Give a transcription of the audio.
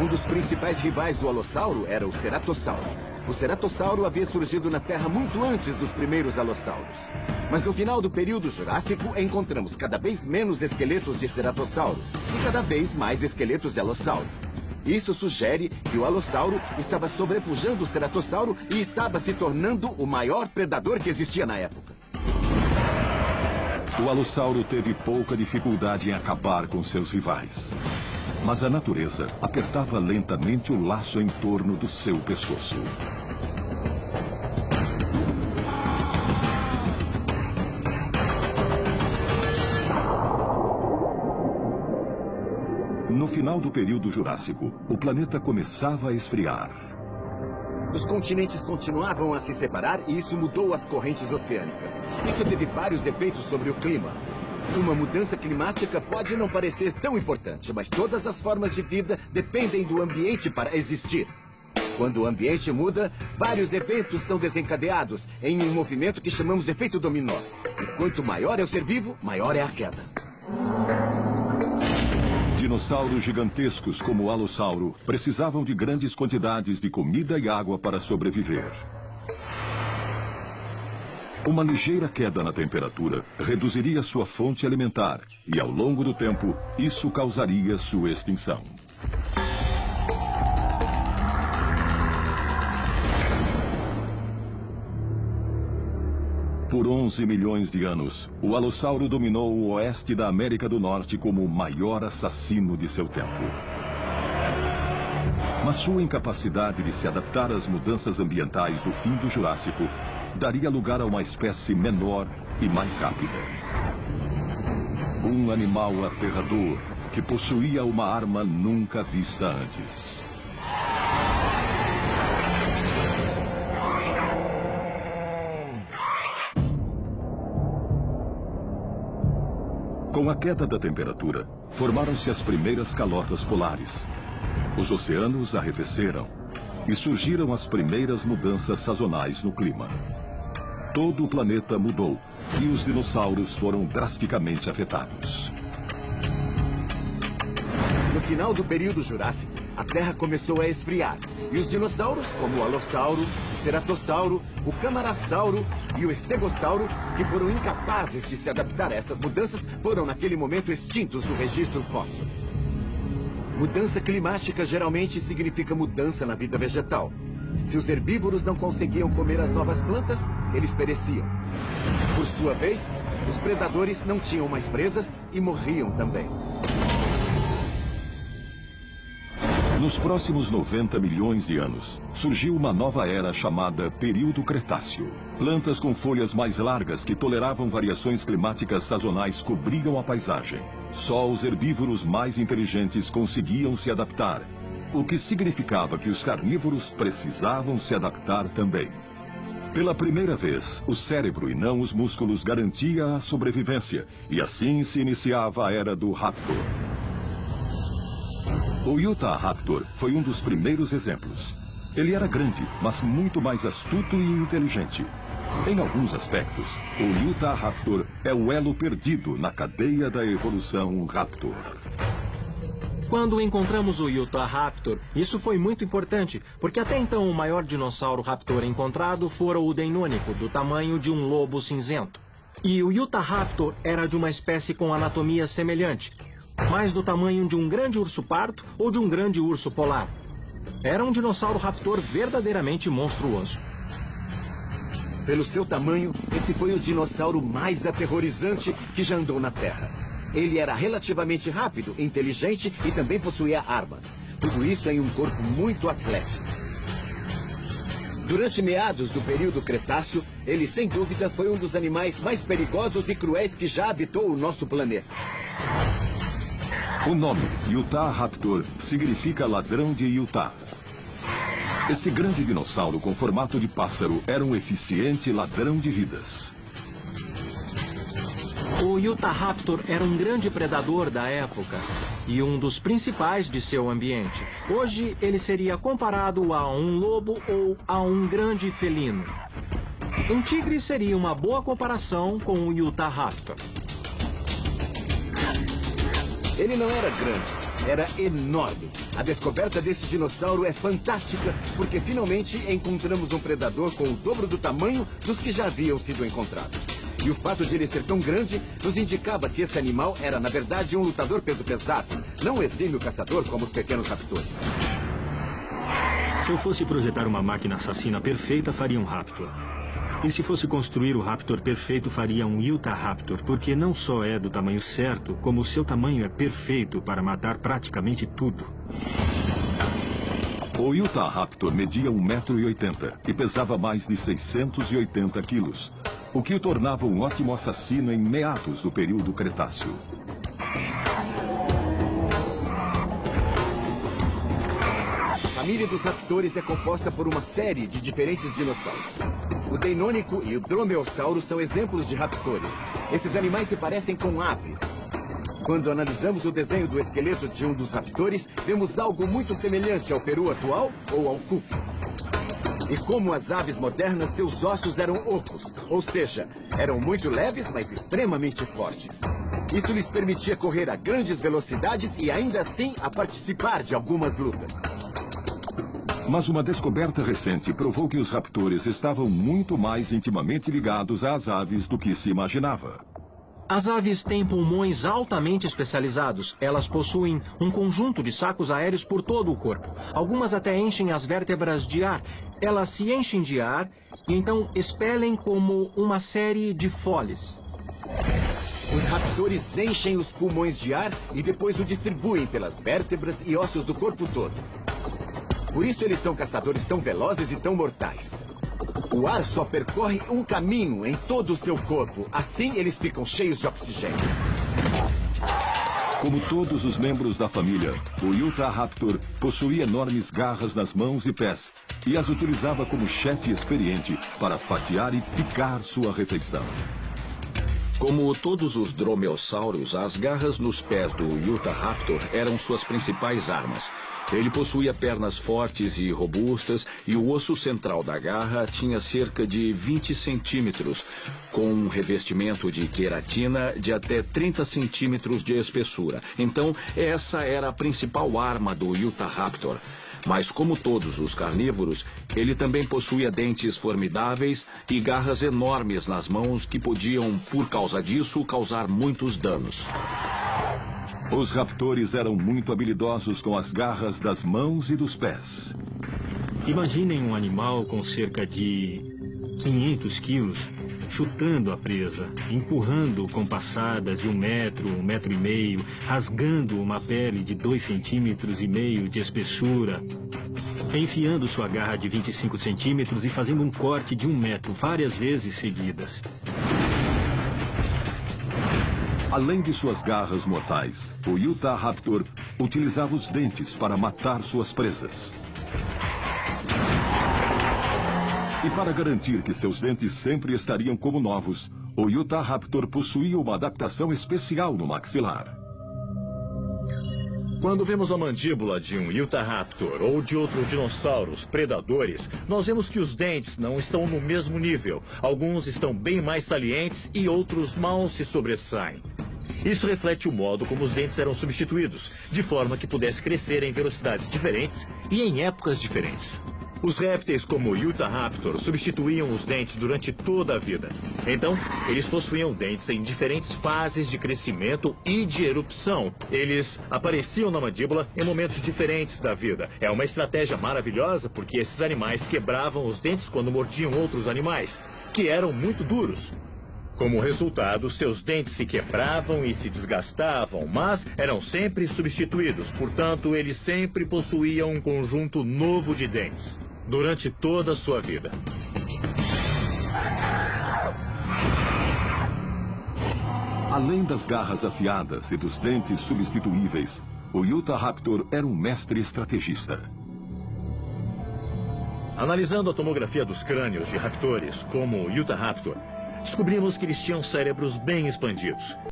Um dos principais rivais do Alossauro era o Ceratossauro. O Ceratossauro havia surgido na Terra muito antes dos primeiros Alossauros. Mas no final do período Jurássico, encontramos cada vez menos esqueletos de Ceratossauro e cada vez mais esqueletos de Alossauro. Isso sugere que o Alossauro estava sobrepujando o Ceratossauro e estava se tornando o maior predador que existia na época. O Alossauro teve pouca dificuldade em acabar com seus rivais. Mas a natureza apertava lentamente o laço em torno do seu pescoço. No final do período Jurássico, o planeta começava a esfriar. Os continentes continuavam a se separar e isso mudou as correntes oceânicas. Isso teve vários efeitos sobre o clima. Uma mudança climática pode não parecer tão importante, mas todas as formas de vida dependem do ambiente para existir. Quando o ambiente muda, vários eventos são desencadeados em um movimento que chamamos efeito dominó. E quanto maior é o ser vivo, maior é a queda. Dinossauros gigantescos como o Alossauro precisavam de grandes quantidades de comida e água para sobreviver. Uma ligeira queda na temperatura reduziria sua fonte alimentar e, ao longo do tempo, isso causaria sua extinção. Por 11 milhões de anos, o Alossauro dominou o oeste da América do Norte como o maior assassino de seu tempo. Mas sua incapacidade de se adaptar às mudanças ambientais do fim do Jurássico daria lugar a uma espécie menor e mais rápida. Um animal aterrador que possuía uma arma nunca vista antes. Com a queda da temperatura, formaram-se as primeiras calotas polares. Os oceanos arrefeceram e surgiram as primeiras mudanças sazonais no clima. Todo o planeta mudou e os dinossauros foram drasticamente afetados. No final do período Jurássico, a Terra começou a esfriar. E os dinossauros, como o Alossauro, o Ceratossauro, o Camarasauro e o Estegossauro, que foram incapazes de se adaptar a essas mudanças, foram naquele momento extintos do registro fóssil. Mudança climática geralmente significa mudança na vida vegetal. Se os herbívoros não conseguiam comer as novas plantas, eles pereciam. Por sua vez, os predadores não tinham mais presas e morriam também. Nos próximos 90 milhões de anos, surgiu uma nova era chamada Período Cretáceo. Plantas com folhas mais largas que toleravam variações climáticas sazonais cobriam a paisagem. Só os herbívoros mais inteligentes conseguiam se adaptar, o que significava que os carnívoros precisavam se adaptar também. Pela primeira vez, o cérebro e não os músculos garantia a sobrevivência, e assim se iniciava a era do Raptor. O Utahraptor foi um dos primeiros exemplos. Ele era grande, mas muito mais astuto e inteligente. Em alguns aspectos, o Utahraptor é o elo perdido na cadeia da evolução Raptor. Quando encontramos o Utahraptor, isso foi muito importante, porque até então o maior dinossauro raptor encontrado fora o Deinonychus, do tamanho de um lobo cinzento. E o Utahraptor era de uma espécie com anatomia semelhante, mais do tamanho de um grande urso pardo ou de um grande urso polar. Era um dinossauro raptor verdadeiramente monstruoso. Pelo seu tamanho, esse foi o dinossauro mais aterrorizante que já andou na Terra. Ele era relativamente rápido, inteligente e também possuía armas. Tudo isso em um corpo muito atlético. Durante meados do período Cretáceo, ele sem dúvida foi um dos animais mais perigosos e cruéis que já habitou o nosso planeta. O nome Utahraptor significa ladrão de Utah. Este grande dinossauro com formato de pássaro era um eficiente ladrão de vidas. O Utahraptor era um grande predador da época e um dos principais de seu ambiente. Hoje, ele seria comparado a um lobo ou a um grande felino. Um tigre seria uma boa comparação com o Utahraptor. Ele não era grande, era enorme. A descoberta desse dinossauro é fantástica porque finalmente encontramos um predador com o dobro do tamanho dos que já haviam sido encontrados. E o fato de ele ser tão grande nos indicava que esse animal era, na verdade, um lutador peso pesado, não um exímio caçador como os pequenos raptores. Se eu fosse projetar uma máquina assassina perfeita, faria um Raptor. E se fosse construir o Raptor perfeito, faria um Utah Raptor, porque não só é do tamanho certo, como o seu tamanho é perfeito para matar praticamente tudo. O Utah Raptor media 1,80 m e pesava mais de 680 quilos, o que o tornava um ótimo assassino em meados do período Cretáceo. A família dos raptores é composta por uma série de diferentes dinossauros. O Deinônico e o Dromeosauro são exemplos de raptores. Esses animais se parecem com aves. Quando analisamos o desenho do esqueleto de um dos raptores, vemos algo muito semelhante ao peru atual ou ao cuco. E como as aves modernas, seus ossos eram ocos, ou seja, eram muito leves, mas extremamente fortes. Isso lhes permitia correr a grandes velocidades e ainda assim a participar de algumas lutas. Mas uma descoberta recente provou que os raptores estavam muito mais intimamente ligados às aves do que se imaginava. As aves têm pulmões altamente especializados. Elas possuem um conjunto de sacos aéreos por todo o corpo. Algumas até enchem as vértebras de ar. Elas se enchem de ar e então expelem como uma série de foles. Os raptores enchem os pulmões de ar e depois o distribuem pelas vértebras e ossos do corpo todo. Por isso eles são caçadores tão velozes e tão mortais. O ar só percorre um caminho em todo o seu corpo. Assim, eles ficam cheios de oxigênio. Como todos os membros da família, o Utah Raptor possuía enormes garras nas mãos e pés e as utilizava como chefe experiente para fatiar e picar sua refeição. Como todos os dromeossauros, as garras nos pés do Utah Raptor eram suas principais armas. Ele possuía pernas fortes e robustas e o osso central da garra tinha cerca de 20 centímetros, com um revestimento de queratina de até 30 centímetros de espessura. Então, essa era a principal arma do Utah Raptor. Mas como todos os carnívoros, ele também possuía dentes formidáveis e garras enormes nas mãos que podiam, por causa disso, causar muitos danos. Os raptores eram muito habilidosos com as garras das mãos e dos pés. Imaginem um animal com cerca de 500 quilos chutando a presa, empurrando com passadas de 1 metro, 1,5 metros, rasgando uma pele de 2,5 cm de espessura, enfiando sua garra de 25 centímetros e fazendo um corte de 1 metro várias vezes seguidas. Além de suas garras mortais, o Utah Raptor utilizava os dentes para matar suas presas. E para garantir que seus dentes sempre estariam como novos, o Utah Raptor possuía uma adaptação especial no maxilar. Quando vemos a mandíbula de um Utah Raptor ou de outros dinossauros predadores, nós vemos que os dentes não estão no mesmo nível. Alguns estão bem mais salientes e outros mal se sobressaem. Isso reflete o modo como os dentes eram substituídos, de forma que pudesse crescer em velocidades diferentes e em épocas diferentes. Os répteis como o Utah Raptor substituíam os dentes durante toda a vida. Então, eles possuíam dentes em diferentes fases de crescimento e de erupção. Eles apareciam na mandíbula em momentos diferentes da vida. É uma estratégia maravilhosa porque esses animais quebravam os dentes quando mordiam outros animais, que eram muito duros. Como resultado, seus dentes se quebravam e se desgastavam, mas eram sempre substituídos. Portanto, eles sempre possuíam um conjunto novo de dentes durante toda a sua vida. Além das garras afiadas e dos dentes substituíveis, o Utah Raptor era um mestre estrategista. Analisando a tomografia dos crânios de raptores, como o Utah Raptor, descobrimos que eles tinham cérebros bem expandidos.